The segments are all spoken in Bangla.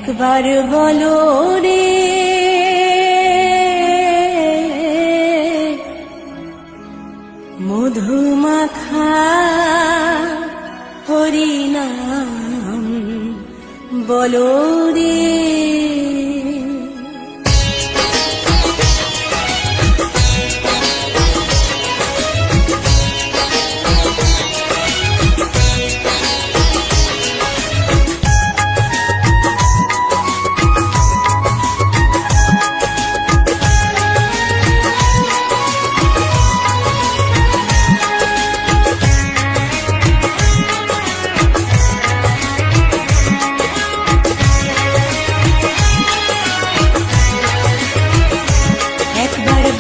একবার বলো রে মধুমাখা হরিনাম বলো রে।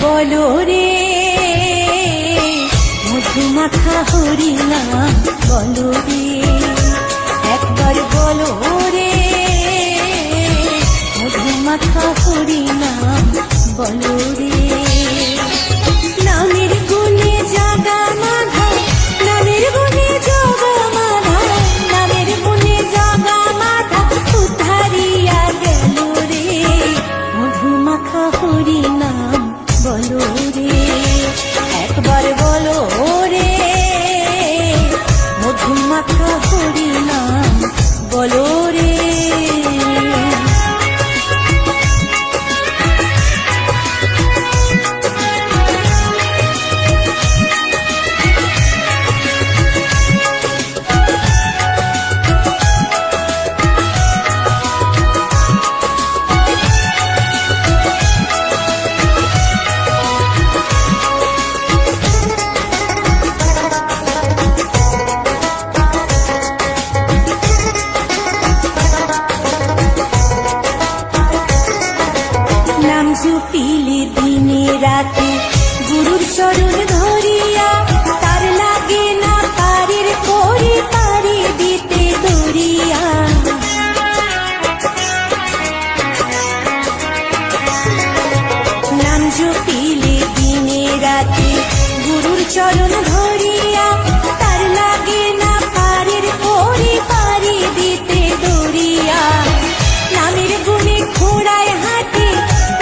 বলো রে মধুমাখা হরিনাম বলো রে, একবার বলো রে মধুমাখা হরিনাম বলো রে। নামের গুণে জাগা মাধা, নামের গুণে জগা মাধা, নামের গুণে জগা মাধা উদ্ধারিয়া গেল রে মধুমাখা হরিনাম বলো রে, একবার বলো রে মধুমাখা হরিনাম বলো রে। জুপিলে দিনে রাতে গুরুর চরণ ধরিয়া, তার লাগে না পারের পরে পারে দিতে দরিয়া। নাম জুপিলে দিনে রাতে গুরুর চরণ ধরিয়া, তার লাগে না পারের পরে পারে দিতে দরিয়া। নামের গুণে খোড়ায় হাতে,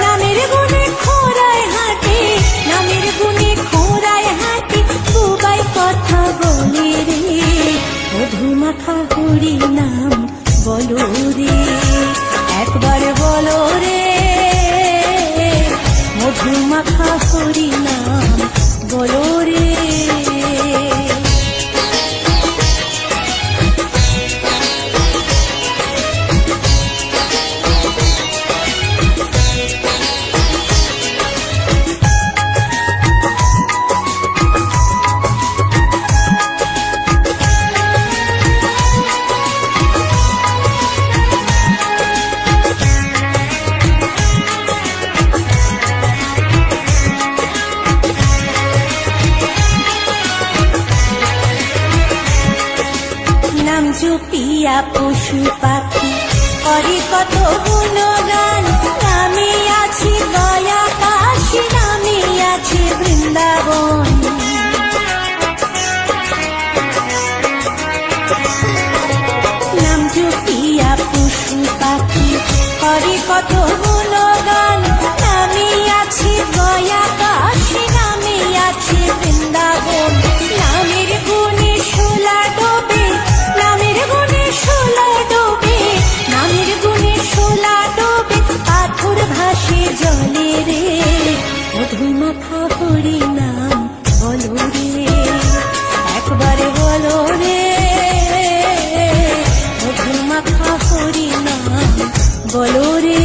নামের গুণে খোড়ায় হাতে, নামের গুণে খোড়ায় হাতে বুবাই কথা বলে রে মধুমাখা হরিনাম বলো রে, একবার বলো রে মধুমাখা হরিনাম বলো রে। নাম জপিয়া পশু পাখি করে কত গুণগান, নামে আছে গয়া কাশী, নামে আছে বৃন্দাবন। নাম জপিয়া পশু পাখি করে কত গুণগান, নামে আছে গয়া কাশী, নামে আছে বৃন্দাবন। নামের গুণে শোলা ডোবে, নামের গুণে শোলা ডোবে, নামের গুণে শোলা ডোবে, পাথর ভাসে জলে রে মধুমাখা হরিনাম বলো রে, একবার বলো রে মধুমাখা হরিনাম বলো রে।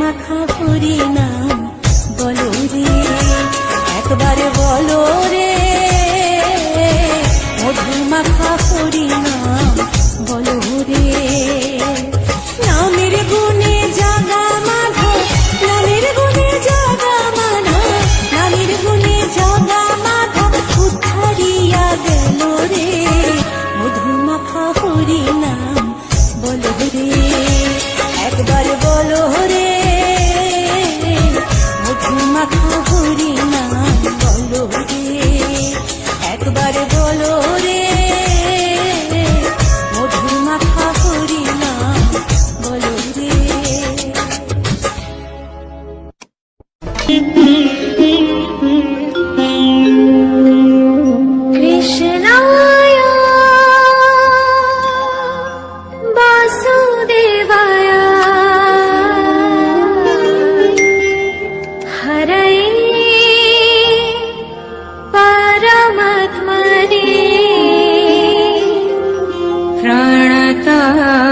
মাখা হরি নাম বলো রে, একবার বলো রে, মধু মাখা হরি নাম বলো রে। নামের গুণে জাগা মাধব, নামের গুণে জাগা মাধব, নামের গুণে জাগা মাধব উদ্ধারিয়া গেল রে, মধু মাখা হরি নাম বলো রে, একবার বলো রে, মধু মাখা হরি নাম বলো রে, একবার বলো রে, মধু মাখা হরি নাম বলো রে। কৃষ্ণায় বাসুদেবায় হরয়ে পরমাত্মনে প্রণতাৎ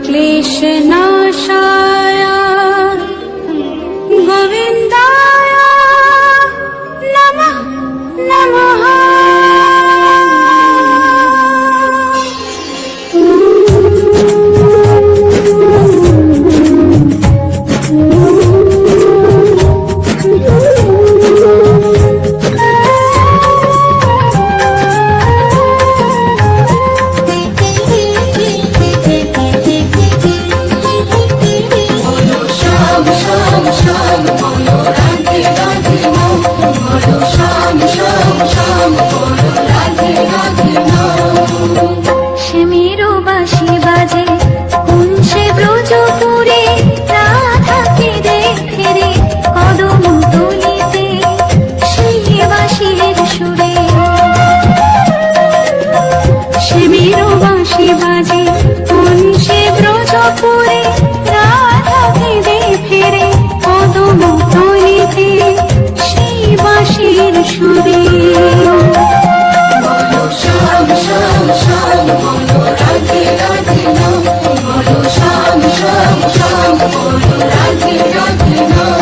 ক্লেশনাশায় গোবিন্দায় নমঃ নমঃ। সেমেরো বাঁশি বাজে কোন সে ব্রজপুরে, রাধাকে দেখে রে কদম তলিতে সেই বাঁশির সুরে। সেমেরো বাঁশি বাজে কোন সে ব্রজপুরে, রাধাকে দেখে রে কদম তলিতে সেই বাঁশির সুরে। শ্যাম শ্যাম শ্যাম বলো রাধে রাধে নাম, বলো শ্যাম শ্যাম শ্যাম বলো রাধে রাধে নাম।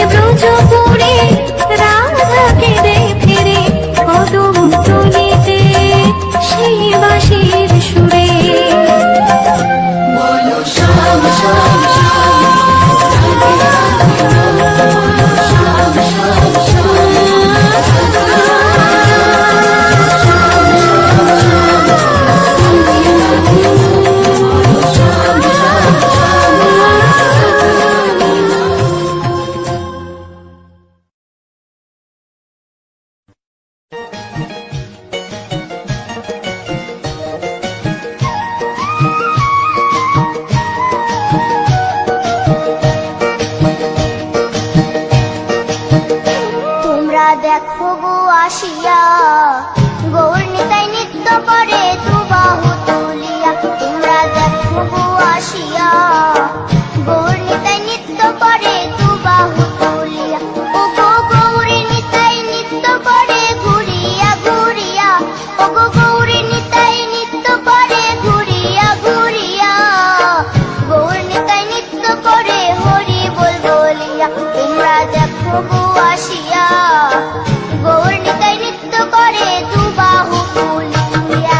ব্রজপুরে রাধা কেঁদে ফিরে কদম তলিতে সেই বাঁশির সুরে। বলো শ্যাম শ্যাম শ্যাম রাধে রাধে নাম, বলো শ্যাম শ্যাম শ্যাম তোমরা দেখো গো আসিয়া গৌর নিতাই নৃত্য করে দুবাহু তুলিয়া। তোমরা দেখো গো আসিয়া গৌর নিতাই নৃত্য করে দুবাহু তুলিয়া। ও গো গৌরী নিতাই নৃত্য করে ঘুরিয়া ঘুরিয়া, ও গো গৌরী নিতাই নৃত্য করে ঘুরিয়া ঘুরিয়া। গৌর নিতাই নৃত্য করে হরি বল বলিয়া। তোমরা দেখো গো আসিয়া গৌর নিতাই নৃত্য করে দুবাহু তুলিয়া।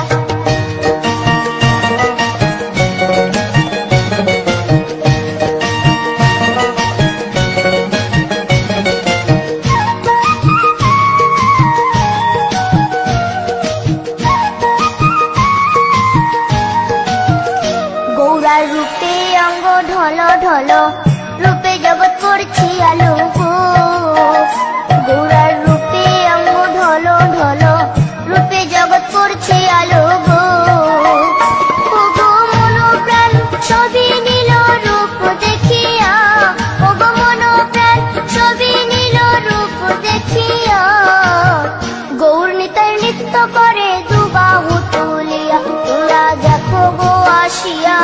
গৌরার রূপে অঙ্গ ঢল ঢল, রূপে জগৎ করছি আলো গো। গৌরার রূপে অঙ্গ ঢল ঢল, রূপে জগৎ করছি আলো গো। ও গো মন প্রাণ সবই নীল রূপ দেখিয়া, ও গো মন প্রাণ সবই নীল রূপ দেখিয়া। গৌর নিতাই নৃত্য করে দুবাহু তুলিয়া। তোমরা দেখো গো আসিয়া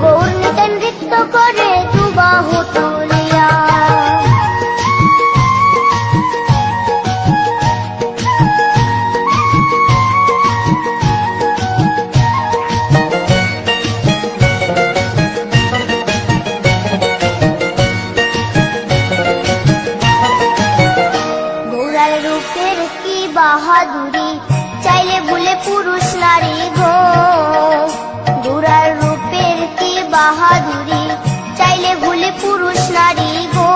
গৌর নিতাই নৃত্য করে দুবাহু তুলিয়া। গৌরার রূপের কি বাহাদুরি, চাইলে ভুলে পুরুষ নারী গো। গৌরার রূপের কি বাহাদুরি, চাইলে ভুলে পুরুষ নারী গো।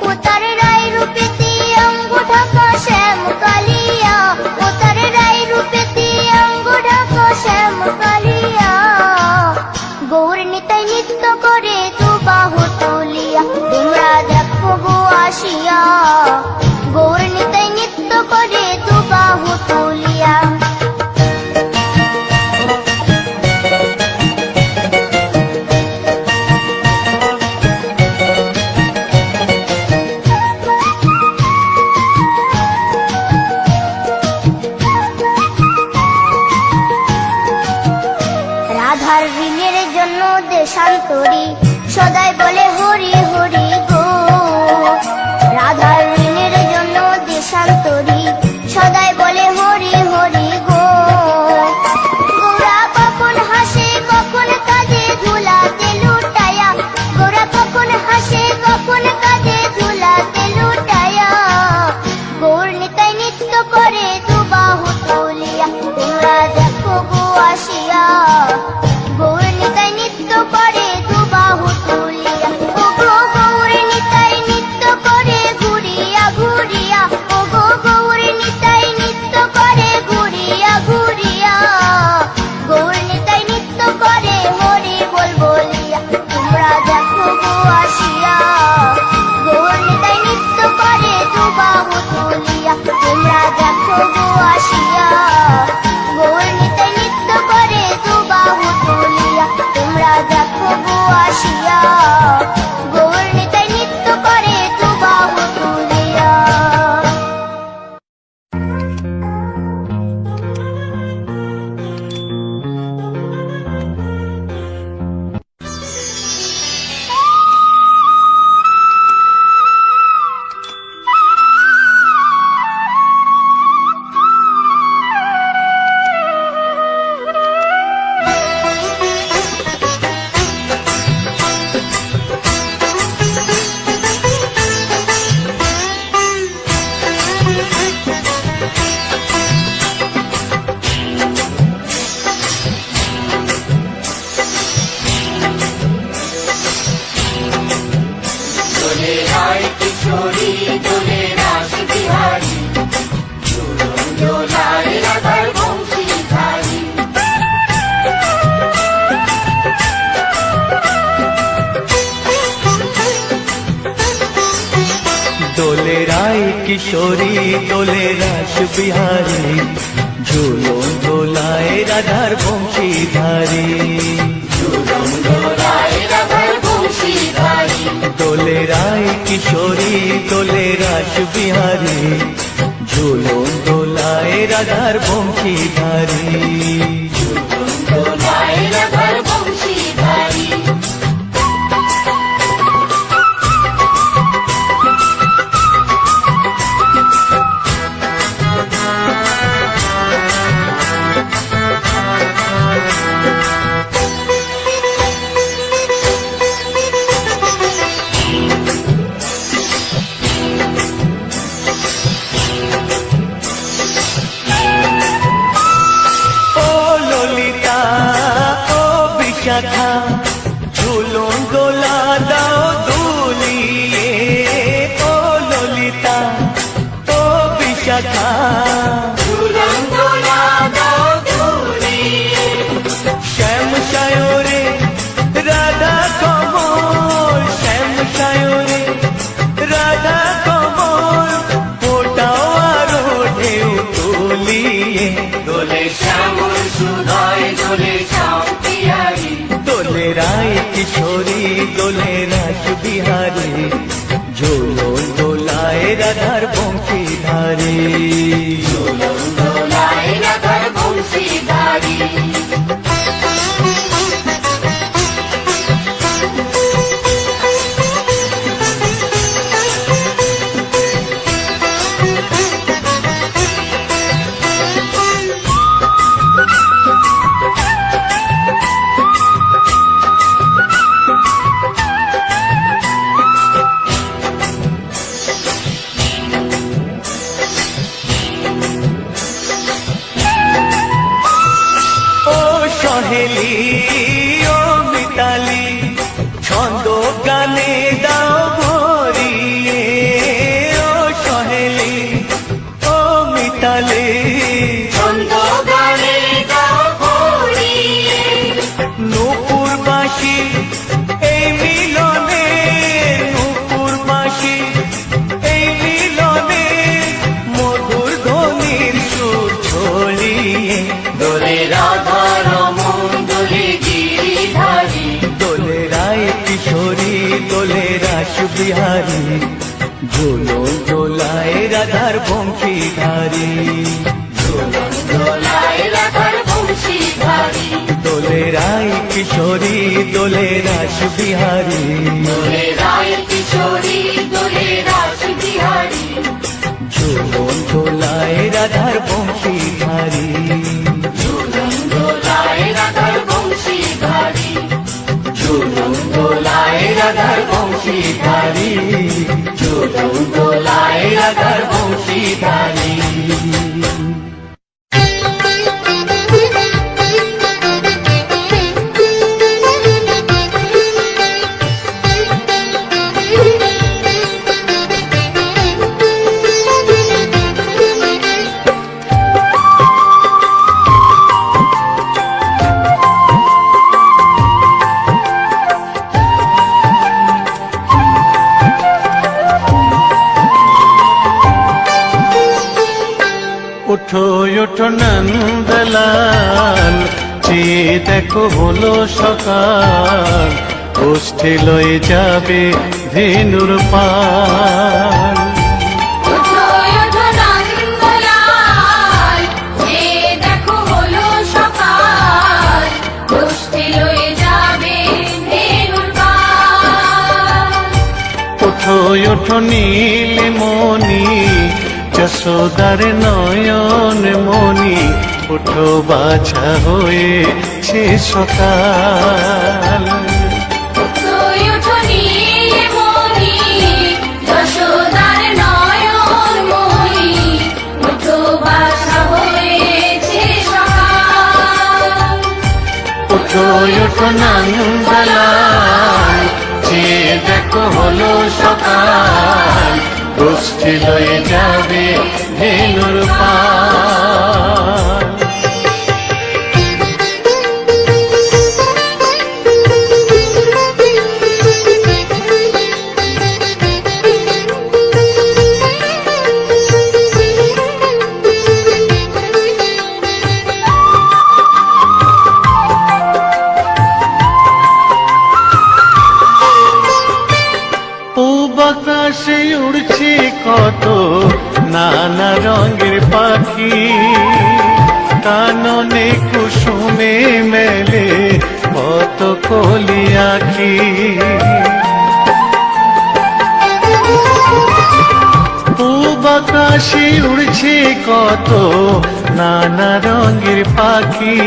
ও তার রায় রূপেতে অঙ্গ ঢাকা শ্যাম কালিয়া, ও তার রায় রূপেতে অঙ্গ ঢাকা শ্যাম কালিয়া। গৌর নিতাই নৃত্য করে দুবাহু তুলিয়া। তোমরা দেখো গো আসিয়া গৌর নিতাই নৃত্য করে দুবাহু তুলিয়া। দোলে রাস বিহারী ঝুলন দোলায় রাধার বংশীধারী দোলে রায় কিশোরী দোলে রাস বিহারী ঝুলন দোলায় রাধার বংশীধারী ঝুলন দোলায় রাধার বংশীধারী দোলে রায় কিশোরী দোলে রাস বিহারী ঝুলন দোলায় রাধার বংশীধারী ঝুলন দোলায় রাধার বংশীধারী ও ললিতা ও বিশাখা ঝুলন দোলা দাও দুলিয়ে ও ললিতা ও বিশাখা ঝুলন দোলা দাও দুলিয়ে শ্যাম সায়রে রাধা কমল শ্যাম সায়রে রাধা কমল ফোটাও আরো ঢেউ তুলিয়ে দোলে শ্যামল সুধায় দোলে শ্যাম বিহারী দোলে রায় কিশোরী দোলে রাস বিহারী ঝুলন দোলায় রাধার বংশীধারী ঝুলন দোলায় রাধার বংশীধারী ও সহেলি ও মিতালি ছন্দ গানে দাও ভরিয়ে ও সহেলি ও মিতালি ছন্দ গানে গাও ভরিয়ে নূপুর বাঁশি এই মিলনে নূপুর বাঁশি এই মিলনে মধুর ধ্বনির সুর ছড়িয়ে দোলে রাধা রমন দোলে গিরিধারী দোলে রায় কিশোরী দোলে রাস বিহারী ঝুলন দোলায় রাধার বংশীধারী ঝুলন দোলায় রাধার বংশীধারী দোলে রায় কিশোরী দোলে রাস বিহারী দোলে রায় কিশোরী দোলে রাস বিহারী ঝুলন দোলায় রাধার বংশীধারী ঝুলন দোলায় রাধার বংশীধারী ঝুলন দোলায় রাধার বংশীধারী ঝুলন দোলায় রাধার বংশীধারী ওঠো ওঠো নন্দলাল চেয়ে দেখো হলো সকাল গোষ্ঠী লয়ে যাবে ধেনুর পাল ওঠো ওঠো নন্দলাল যে দেখো হলো সকাল গোষ্ঠী লয়ে যাবে ধেনুর পাল ওঠো ওঠো নীলমণি যশোদার নয়ন মণি ওঠো বাছা হয়েছে সকাল ওঠো ওঠো নীলমণি যশোদার নয়ন মণি ওঠো বাছা হয়েছে সকাল ওঠো ওঠো নন্দলাল যে দেখো হলো সকাল গোষ্ঠী লয়ে যাবে ধেনুর পাল। আকাশে উড়ছে কত নানা রঙের পাখি, কাননে কুসুমে মেলে কত কলি আঁখি। পূব আকাশে উড়ছে কত নানা রঙের পাখি,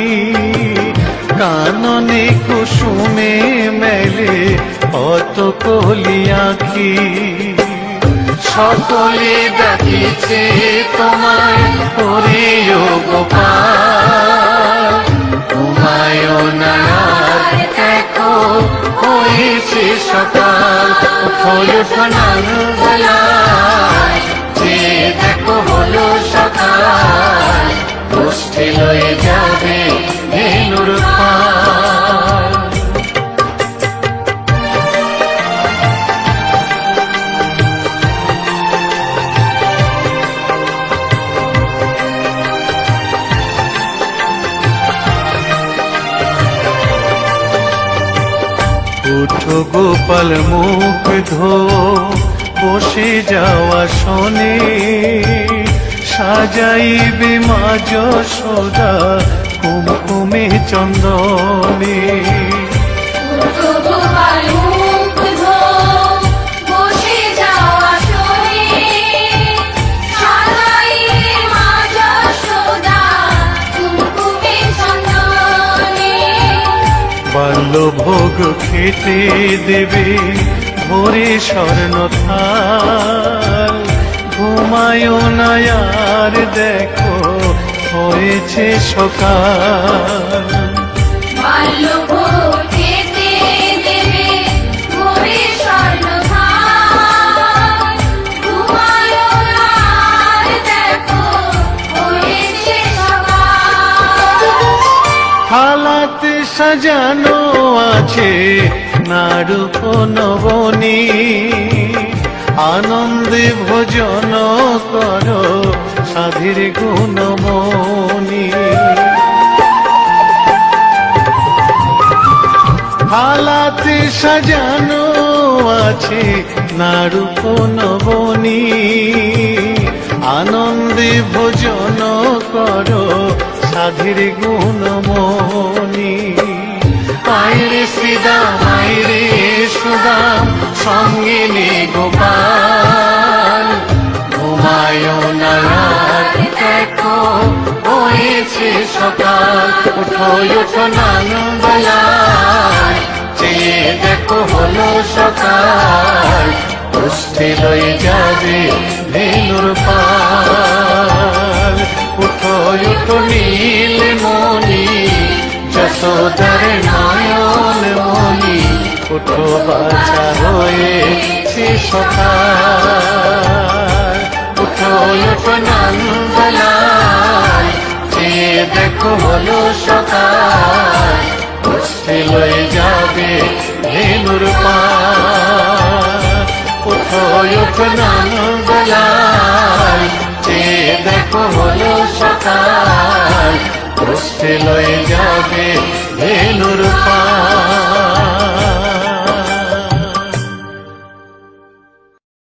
কাননে কুসুমে মেলে কত কলি আঁখি। সকলে ডাকিছে তোমায় ওরে ও গোপাল, ঘুমায়ও না আর দেখো হয়েছে সকাল। ওঠো ওঠো নানু বেলায়, যে দেখো হলো সকাল, গোষ্ঠী লয়ে যাবে ধেনুর পাল। উঠো গোপাল মুখ ধো, বসে যাওয়া শোনে, সাজাইবে মা যশোদা কুমকুমে চন্দনে। বাল্যভোগ খেতে দেবে ভোরে স্বর্ণ থাল, ঘুমায়ও না আর দেখো হয়েছে সকাল। বাল্যভোগ খেতে দেবে ভোরে স্বর্ণ থাল, ঘুমায়ও না আর দেখো হয়েছে সকাল। থালাতে সাজানো আছে নাড়ুক নবনী, আনন্দে ভোজন করো সাধীর গুণমণি। থালাতে সাজানো আছে নাড়ুক নবনী, আনন্দে ভোজন করো সাধীর গুণমণি। আইরে শ্রীদাম আইরে সুদাম সঙ্গে নে গোপাল, ঘুমায়ও না আর দেখো হয়েছে সকাল। উঠো উঠো নানু বেলায়, যে দেখো হলো সকাল, গোষ্ঠী লয়ে যাবে ধেনুর পাল। উঠো উঠো নীলমণি, যশোদার নয়ন মণি, উঠো বাছা হয়েছে সকাল। উঠো উঠো নানু বেলায়, যে দেখো হলো সকাল, গোষ্ঠী লয়ে যাবে ধেনুর পাল। উঠো উঠো নানু বেলায়, যে দেখো হলো সকাল, গোষ্ঠী লয়ে যাবে ধেনুর পাল।